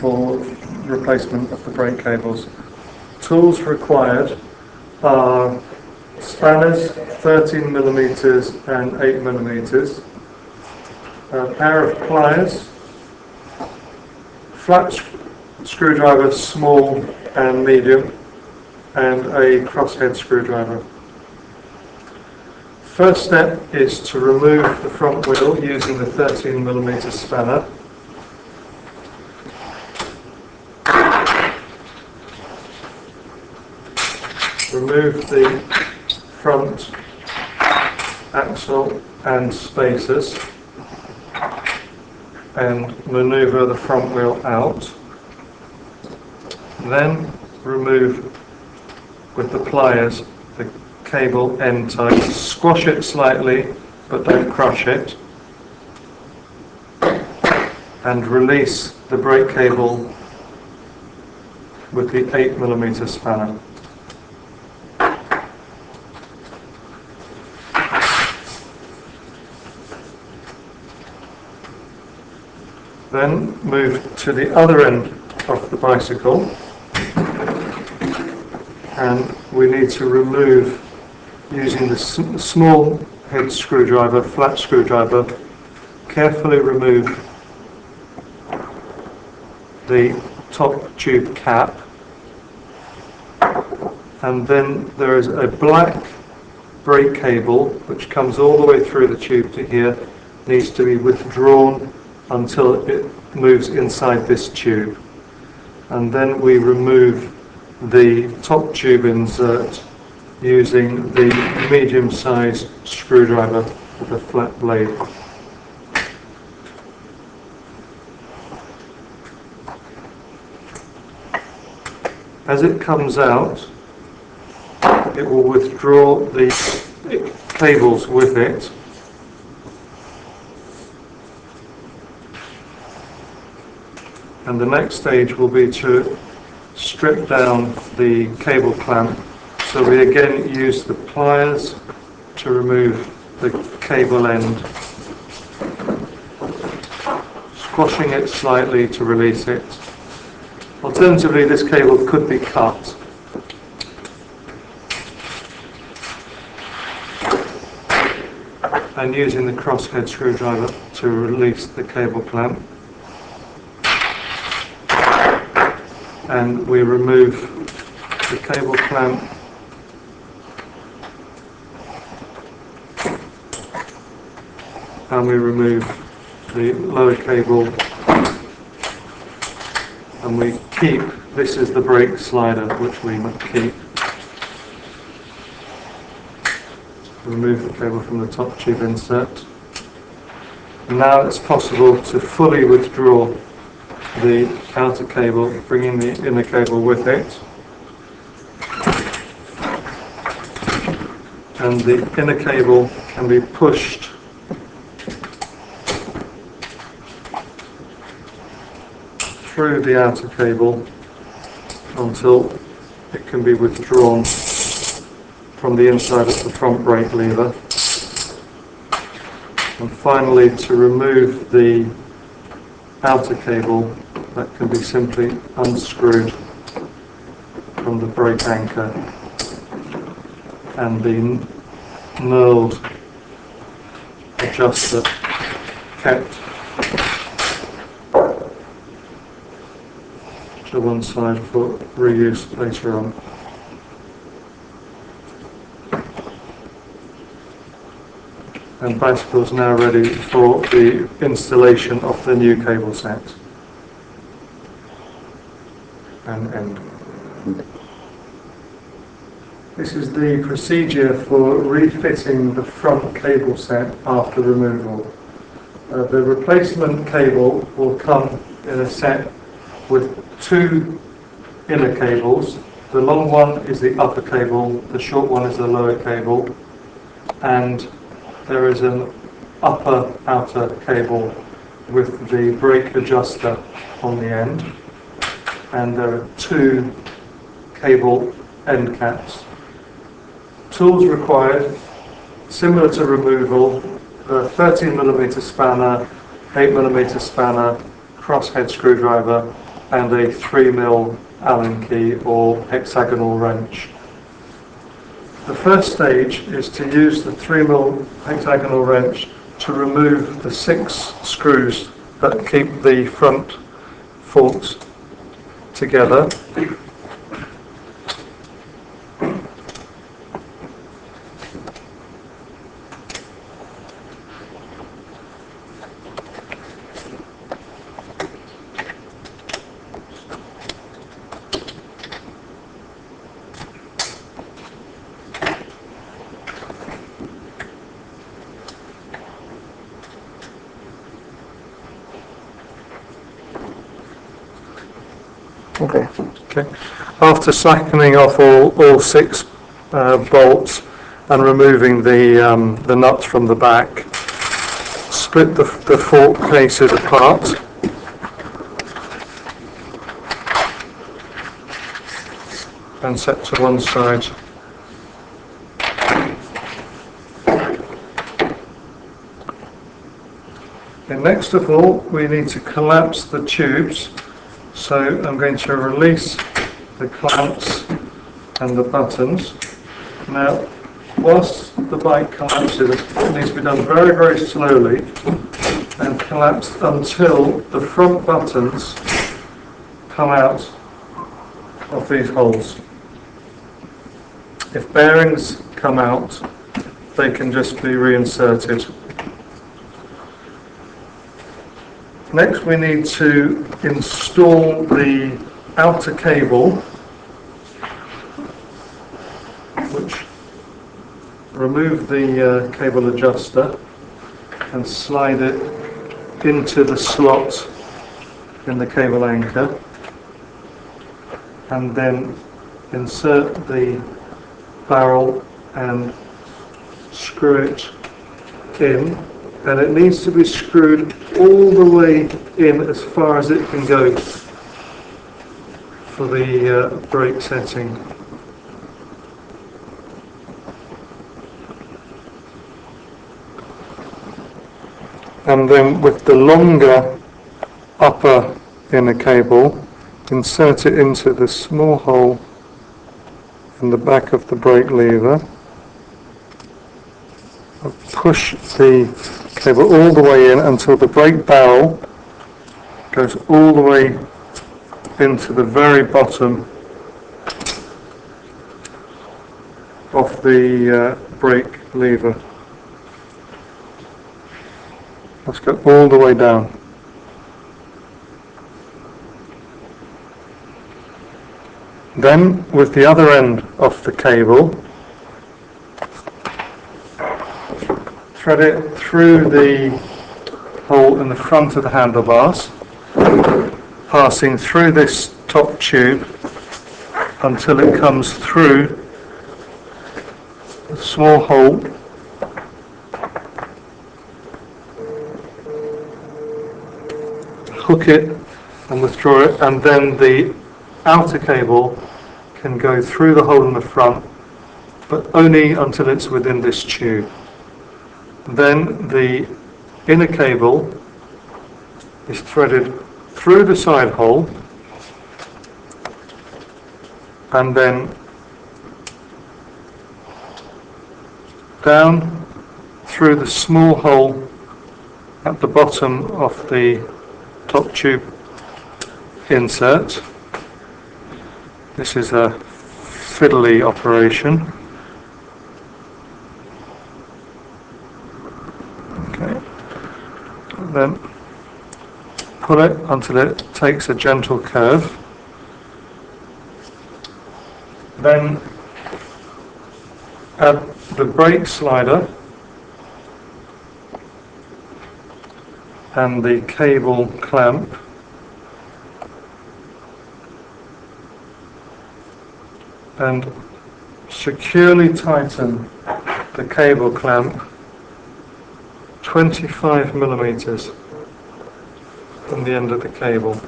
for replacement of the brake cables. Tools required are spanners 13mm and 8mm, a pair of pliers, flat screwdriver small and medium, and a crosshead screwdriver. First step is to remove the front wheel using the 13mm spanner. Remove the front axle and spacers and manoeuvre the front wheel out. Then remove with the pliers the cable end tight. Squash it slightly but don't crush it, and release the brake cable with the 8mm spanner. Then move to the other end of the bicycle, and we need to remove, using the small head screwdriver, flat screwdriver, carefully remove the top tube cap, and then there is a black brake cable which comes all the way through the tube to here, needs to be withdrawn until it moves inside this tube, and then we remove the top tube insert using the medium-sized screwdriver with a flat blade. As it comes out, it will withdraw the cables with it. And the next stage will be to strip down the cable clamp. So we again use the pliers to remove the cable end, squashing it slightly to release it. Alternatively, this cable could be cut. And using the crosshead screwdriver to release the cable clamp. And we remove the cable clamp and we remove the lower cable, and we keep, this is the brake slider which we must keep. Remove the cable from the top tube insert. Now it's possible to fully withdraw the outer cable, bringing the inner cable with it, and the inner cable can be pushed through the outer cable until it can be withdrawn from the inside of the front brake lever, and finally to remove the outer cable, that can be simply unscrewed from the brake anchor and the knurled adjuster kept to one side for reuse later on. And bicycle is now ready for the installation of the new cable set and end. This is the procedure for refitting the front cable set after removal. The replacement cable will come in a set with two inner cables. The long one is the upper cable, the short one is the lower cable, and there is an outer cable with the brake adjuster on the end, and there are two cable end caps. Tools required, similar to removal, the 13mm spanner, 8mm spanner, crosshead screwdriver, and a 3mm Allen key or hexagonal wrench. The first stage is to use the 3mm hexagonal wrench to remove the 6 screws that keep the front forks together. Okay. After slackening off all 6 bolts and removing the nuts from the back, split the fork cases apart. And set to one side. And next of all, we need to collapse the tubes. So I'm going to release the clamps and the buttons. Now, whilst the bike collapses, it needs to be done very, very slowly and collapsed until the front buttons come out of these holes. If bearings come out, they can just be reinserted. Next, we need to install the outer cable, which remove the cable adjuster and slide it into the slot in the cable anchor, and then insert the barrel and screw it in. And it needs to be screwed all the way in as far as it can go for the brake setting. And then with the longer upper inner cable, insert it into the small hole in the back of the brake lever. Push the cable all the way in until the brake barrel goes all the way into the very bottom of the brake lever. Let's go all the way down. Then, with the other end of the cable, thread it through the hole in the front of the handlebars, passing through this top tube until it comes through a small hole hook it and withdraw it, and then the outer cable can go through the hole in the front, but only until it's within this tube. Then the inner cable is threaded through the side hole and then down through the small hole at the bottom of the top tube insert. This is a fiddly operation. Then pull it until it takes a gentle curve. Then add the brake slider and the cable clamp, and securely tighten the cable clamp 25 millimeters from the end of the cable.